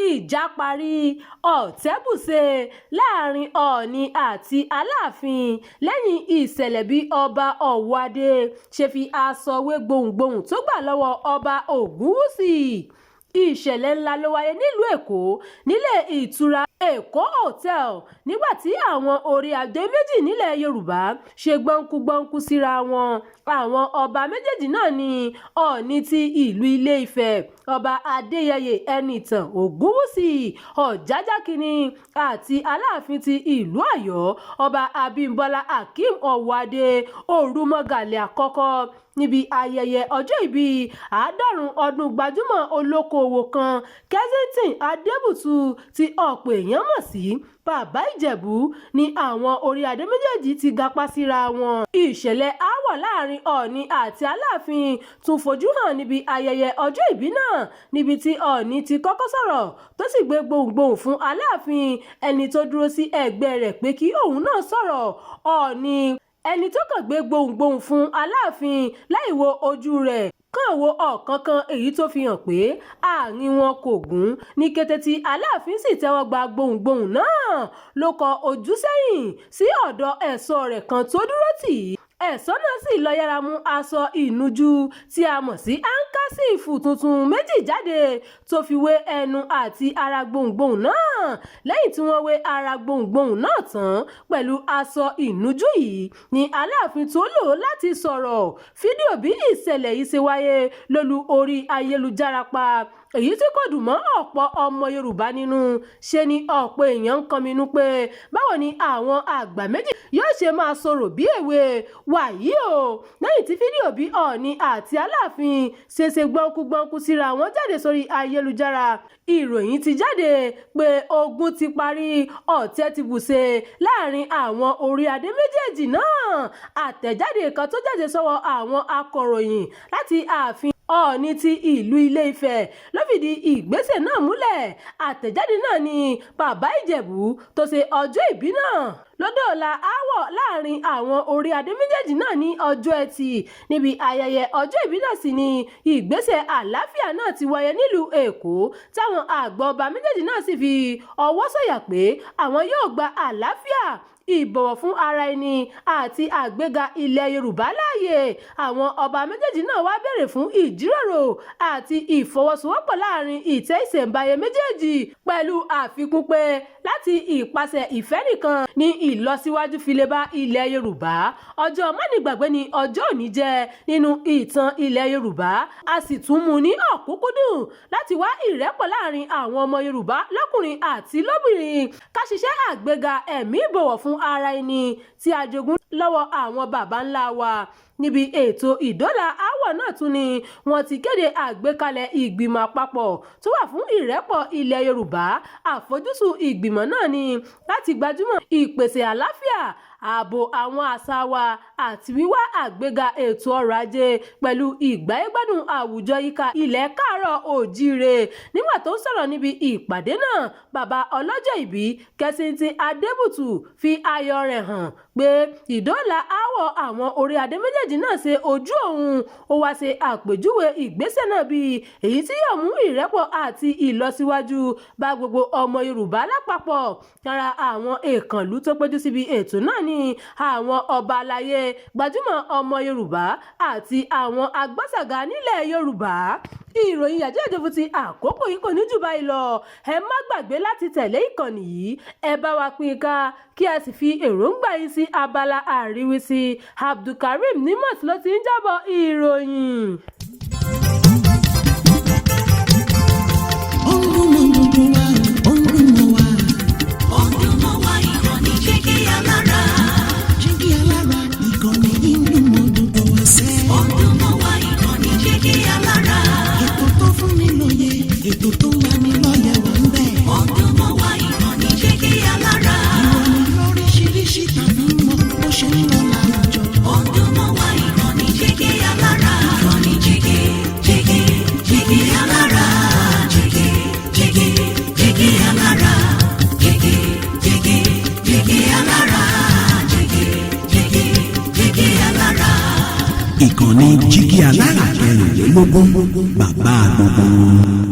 ìjà parí ọ̀tẹ́bùṣe láàrin ọọ̀ni àti aláàfin lẹ́yìn ìṣẹ̀lẹ̀ bí ọba ọ̀wọ́adé ṣe fi aṣọ wé gbohùngbohùn tó gbà lọ́wọ́ ọba ògúnwúsì. ìṣẹ̀lẹ̀ ńlá ló wáyé nílùú èkó nílé ìtura èkó hotel nígbà tí àwọn orí adé méjì nílẹ̀ yorùbá ṣe gbọ́nkú síra wọn. àwọn ọba méjèèjì náà ni ọọ̀ni ti ìlú ilé-ifẹ̀ ọba adéyẹyè ẹnìtàn ògúnwúsì ọ̀jájá kínní àti aláàfin ti ìlú ọ̀yọ́ ọba abímbọ́lá akeem ọ̀wọ́adé òrùmọ̀gàlẹ̀ àkọ́kọ́ níbi ayẹyẹ ọjọ́ ìbí 50 ọdún gbajúmọ̀ olókoòwò kan Kensington Adébùtú tí ọ̀pọ̀ èèyàn mọ̀ sí bàbá ìjẹ̀bú ni àwọn orí adé méjèèjì ti gapá síra wọn. ìṣẹ̀lẹ̀ aáwọ̀ láàrin ọọ̀ni àti aláàfin tún fojú hàn níbi ayẹyẹ ọjọ́ ìbí náà níbi tí ọọ̀ni ti kọ́kọ́ sọ̀rọ̀ tó sì gbé gbohùngbohùn fún aláàfin ẹni tó dúró sí ẹ̀gbẹ́ rẹ̀ pé kí òun náà sọ̀rọ̀. ọọ̀ni ẹni tó kàn gbé gbohùngbohùn fún aláàfin láì wo ojú rẹ̀ kàn wo ọ̀kánkán èyí tó fi hàn pé àárín wọn kò gún. ní kété tí aláàfin sì tẹ́wọ́ gba gbohùngbohùn náà ló kọ ojú sẹ́yìn sí ọ̀dọ̀ ẹ̀ṣọ́ rẹ̀ kan tó dúró tì í. ẹ̀ṣọ́ náà sì lọ yára mú aṣọ ìnujú tí a mọ̀ sí áńkásífù tuntun méjì jáde tó fi wé ẹnu àti ara gbohùngbohùn náà. lẹ́yìn tí wọ́n wé ara gbohùngbohùn náà tán pẹ̀lú aṣọ ìnujú yìí ni aláàfin tó lò láti sọ̀rọ̀. fídíò bí ìṣẹ̀lẹ̀ yìí ṣe wáyé ló lu orí ayélujára pa èyí tí kò dùn mọ́ ọ̀pọ̀ ọmọ yorùbá nínú. ṣe ni ọ̀pọ̀ èèyàn ń kọminú pé báwo ni àwọn àgbà méjì yóò ṣe máa sọ̀rọ̀ bí èwe wàyí o. lẹ́yìn tí fídíò bí ọọ̀ni àti aláàfin ṣe gbọ́nkú síra wọn jáde sórí ayélujára ìròyìn ti jáde pé ogun ti parí ọ̀tẹ̀ ti bùṣe láàrin àwọn orí adé méjèèjì náà. àtẹ̀jáde kan tó jáde sọ́wọ́ àwọn akọ̀ròyìn láti ààfin ọọ̀ni ti ìlú ilé-ifẹ̀ ló fìdí ìgbésẹ̀ náà múlẹ̀. àtẹ̀jáde náà ni bàbá ìjẹ̀bú tó ṣe ọjọ́ ìbí náà ló dóòlà aáwọ̀ láàrin àwọn orí adé méjèèjì náà ní ọjọ́ ẹtì. níbi ayẹyẹ ọjọ́ ìbí náà sì ni ìgbésẹ̀ àlàáfíà náà ti wáyé nílùú èkó táwọn àgbà ọba méjèèjì náà sì fi ọwọ́ sọ̀yà pé àwọn yóò gba àlàáfíà ìbọ̀wọ̀ fún ara ẹni àti àgbéga ilẹ̀ yorùbá láàyè. àwọn ọba méjèèjì náà wá béèrè fún ìjíròrò àti ìfọwọ́sowọ́pọ̀ láàrin ìtẹ́ ìṣẹ̀ǹbáyé méjèèjì pẹ̀lú àfikún pé láti ìpasẹ̀ ìfẹ́ nìkan ni ìlọsíwájú fi lè bá ilẹ̀ yorùbá. ọjọ́ mánigbàgbé ni ọjọ́ òní jẹ́ nínú ìtàn ilẹ̀ yorùbá. a sì tún mú ní ọ̀kúnkúndùn láti wá ìrẹ́pọ̀ láàrin àwọn ọmọ yorùbá lọ́kùnrin àti lóbìnrin ká ṣiṣẹ́ àgbéga ẹ̀mí ìbọ̀wọ̀ fún ara ẹni tí a jogún lọ́wọ́ àwọn baba ńlá wa. níbi ètò ìdọ́là aáwọ̀ náà tún ni wọ́n ti kéde àgbékalẹ̀ ìgbìmọ̀ àpapọ̀ tó wà fún ìrẹ́pọ̀ ilẹ̀ yorùbá. àfojúsùn ìgbìmọ̀ náà ni láti gbájúmọ̀ ìpèsè àlàáfíà ààbò àwọn àṣà wa àti wíwá àgbéga ètò ọrọ̀ ajé pẹ̀lú ìgbáyégbádùn àwùjọ yíká ilẹ̀ káàárọ̀ òjíire. nígbà tó ń sọ̀rọ̀ níbi ìpàdé náà bàbá ọlọ́jọ́ ìbí Kensington Adébùtú fi ayọ̀ rẹ̀ hàn pé ìdóòlà aáwọ̀ àwọn orí adé méjèèjì náà ṣe ojú òun. ó wá ṣe àpèjúwe ìgbésẹ̀ náà bíi èyí tí yóò mú ìrẹ́pọ̀ àti ìlọsíwájú bá gbogbo ọmọ yorùbá lápapọ̀. lára àwọn èèkànlú tó péjú síbi ètò náà ni àwọn ọba aláyé gbajúmọ̀ ọmọ yorùbá àti àwọn agbásàgà nílẹ̀ yorùbá. ìròyìn yàjóyàjó fún ti àkókò yìí kò ní jù báyìí lọ. ẹ má gbàgbé láti tẹ̀lé ìkànnì yìí ẹ bá wa pín in ká kí ẹ sì fi èròǹgbà yín sí abala àríwísí. Abdulkareem Nimot ló ti ń jábọ̀ ìròyìn. Ètò tó ń lani lọ́yẹ̀ wà ń bẹ̀. ọdún mọ́ wá ìkànnì Jígí Alára. ìròyìn lóríṣiríṣi tàbí mọ bó ṣe ń lọ láwùjọ. ọdún mọ́ wá ìkànnì Jígí Alára. ìkànnì Jígí Alára. Jígí Alára. Jígí Alára. Jígí Alára. ìkànnì Jígí Alára 24 bàbá gbogbo.